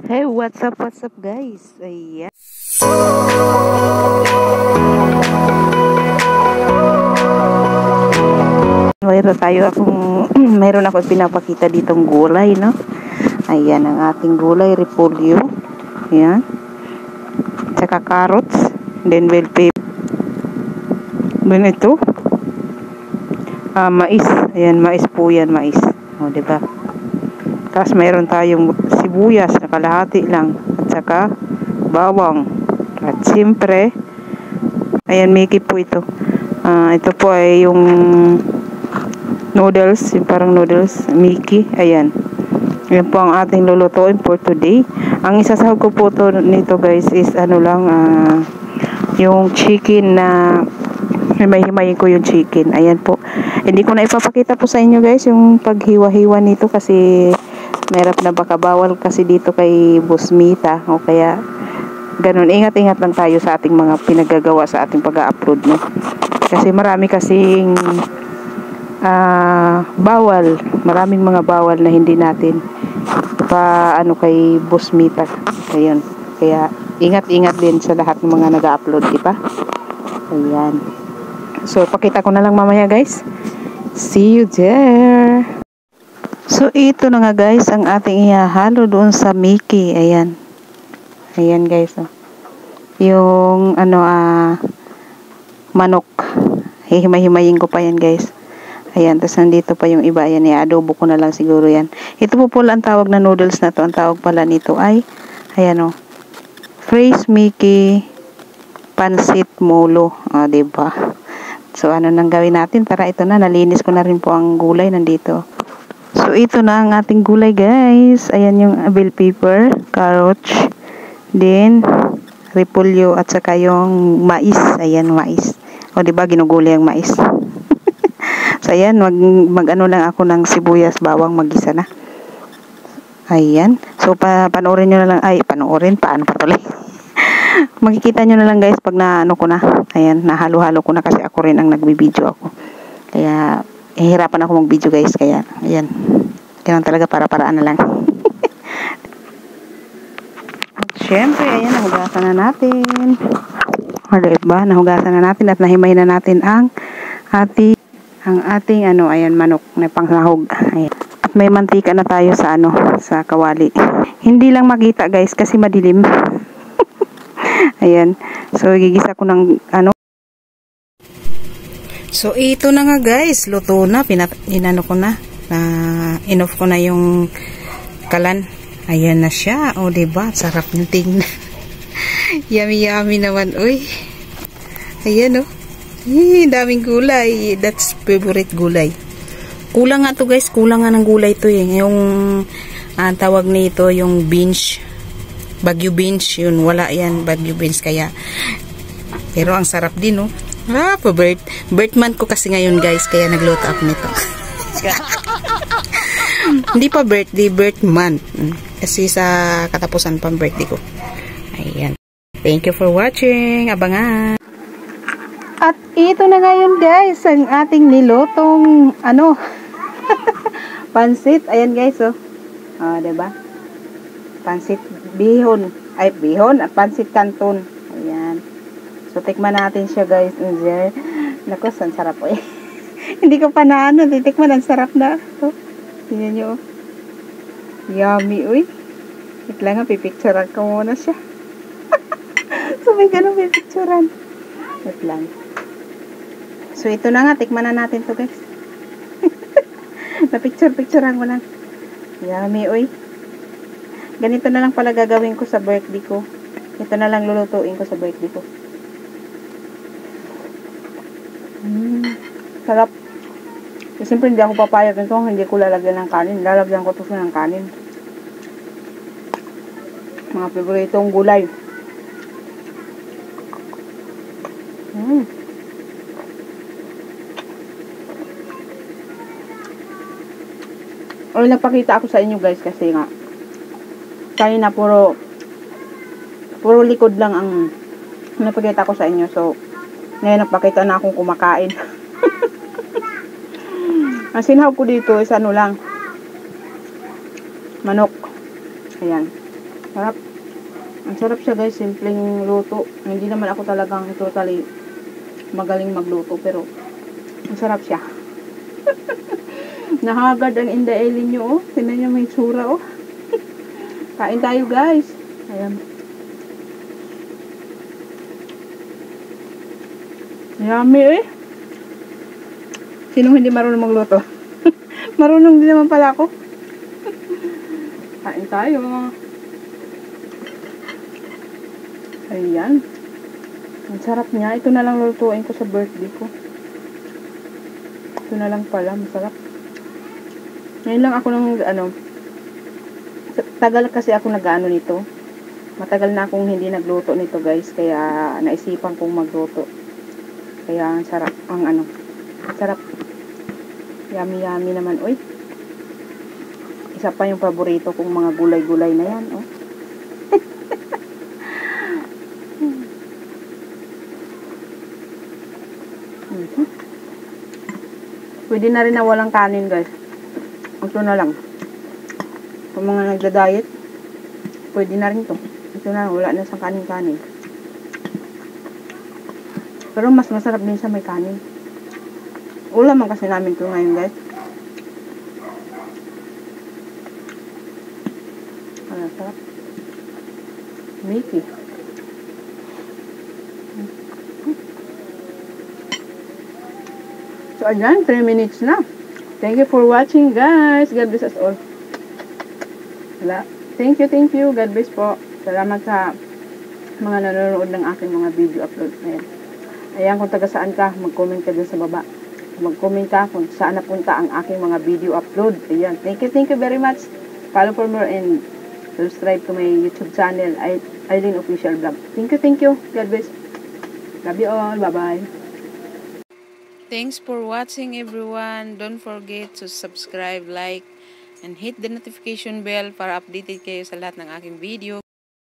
Hey, what's up guys? Ayan. Mayroon ako pinapakita ditong gulay, no? Ayan ang ating gulay, repolyo. Ayan. Tsaka carrots, then bell pepper. Then ito, mais. Ayan, mais po yan, mais. O, diba? Tapos mayroon tayong sibuyas na kalahati lang. At saka bawang. At siyempre, ayan, Mickey po ito. Ito po ay yung noodles, yung parang noodles, Mickey. Ayan. Yan po ang ating lulutuin for today. Ang isasahog ko po nito guys is yung chicken na himay-himayin ko yung chicken. Ayan po. Hindi ko na ipapakita po sa inyo guys yung paghiwa-hiwa nito kasi merap na baka bawal kasi dito kay Busmita o kaya ganun. Ingat-ingat lang tayo sa ating mga pinagagawa sa ating pag-upload, no? Kasi marami kasing bawal. Maraming mga bawal na hindi natin kay Busmita. Ayun. Kaya ingat-ingat din sa lahat ng mga nag-upload, di ba? Ayan. So, pakita ko na lang mamaya guys. See you there. So, ito na nga guys ang ating ihahalo doon sa Mickey. Ayan. Ayan guys. Oh. Yung manok. Hihimay-himayin ko pa yan guys. Ayan. Tapos nandito pa yung iba. Ayan. I-adobo ko na lang siguro yan. Ito po pala ang tawag na noodles na to. Ang tawag pala nito ay ayan o. Fresh Mickey Pansit Molo. O, diba? So, ano nang gawin natin? Tara, ito na. Nalinis ko na rin po ang gulay nandito. So, ito na ang ating gulay, guys. Ayan yung bell pepper, carrots, then, repolyo, at saka yung mais. Ayan, mais. O, diba? Ginugulay ang mais. So, ayan. Mag-ano lang ako ng sibuyas, bawang, mag-isa na. Ayan. So, panoorin nyo na lang. Ay, panoorin. Paano pa tuloy? Makikita nyo na lang guys pag naano ko na. Ayan, nahalo-halo ko na kasi ako rin ang nagbibideo ako. Kaya, hihirapan ako mag-video guys. Kaya, ayan. Ganun talaga para-paraan na lang. At syempre, ayan, nahugasan na natin. O, diba? Nahugasan na natin at nahimay na natin ang ating ayan, manok na pangsahog. Ayan. At may mantika na tayo sa sa kawali. Hindi lang makita guys kasi madilim. Ayan. So, gigisa ko ng So, ito na nga guys. Luto na. Ko na. Inoff ko na yung kalan. Ayan na siya. O, diba? Sarap ng tingnan. Yummy naman. Uy. Ayan o. Daming gulay. That's favorite gulay. Kulang nga to guys. Kulang nga ng gulay to eh. Yung tawag nito yung beans. Bagyo beans, yun, wala yan, bagyo beans, kaya, pero ang sarap din, no? Birth month ko kasi ngayon, guys, kaya nagluto ako nito. Hindi pa birthday, birth month. Kasi sa katapusan pang birthday ko. Ayan. Thank you for watching. Abangan. At ito na ngayon, guys, ang ating nilutong, pansit. Ayan, guys, oh. Diba? Pansit bihon. Ay, bihon at pansit canton. Ayan. So, tikman natin siya, guys. Naku, ang sarap po eh. Hindi ko pa titikman. Ang sarap na. So, tingnan nyo. Yummy, uy. Wait lang nga, pipicturean ko muna siya. So, may ganun pipicturean. Wait lang. So, ito na nga. Tikman na natin to, guys. Napicturean ko lang. Yummy, uy. Ganito na lang pala gagawin ko sa birthday ko. Ito na lang lulutuin ko sa birthday ko. Sarap. Siyempre hindi ako papayag nito. Hindi ko lalagyan ng kanin. Lalagyan ko ito ng kanin. Mga favoritong gulay. O, nagpakita ako sa inyo guys kasi nga kanina puro likod lang ang napakita ko sa inyo. So, ngayon napakita na akong kumakain. Ang sinahog ko dito is lang. Manok. Ayan. Sarap. Ang sarap siya guys, simpleng luto. Hindi naman ako talagang totally magaling magluto, pero ang sarap siya. Nahagad ang indaelin nyo, oh. Tingnan nyo may tsura, oh. Kain tayo guys. Ayan. Yummy, eh. Sinong hindi marunong magluto? Marunong din naman pala ako. Kain tayo. Ayan. Ang sarap niya. Ito na lang lutuin ko sa birthday ko. Ito na lang pala. Masarap. Ngayon lang ako tagal kasi ako nag-ano nito. Matagal na akong hindi nagluto nito guys. Kaya naisipan kong magluto. Kaya ang sarap. Sarap. Yummy yummy naman. Uy. Isa pa yung paborito kong mga gulay-gulay na yan. Oh. Pwede na rin na walang kanin guys. Ito na lang. Kung mga nagda-diet, pwede na rin to. Ito na, wala na sa kanin-kanin. Pero mas masarap din sa may kanin. Ulam man kasi namin to ngayon guys. Ano, sarap. Meaty. So, ayan, 3 minutes na. Thank you for watching, guys. God bless us all. Wala. Thank you. God bless po. Salamat sa mga nanonood ng aking mga video upload. Ayan. Ayan, kung taga saan ka, mag-comment ka dun sa baba. Mag-comment ka kung saan napunta ang aking mga video upload. Ayan. Thank you very much. Follow for more and subscribe to my YouTube channel, Aileen Official Vlog. Thank you. God bless. Love you all. Bye-bye. Thanks for watching everyone. Don't forget to subscribe, like, and hit the notification bell para updated kayo sa lahat ng aking video.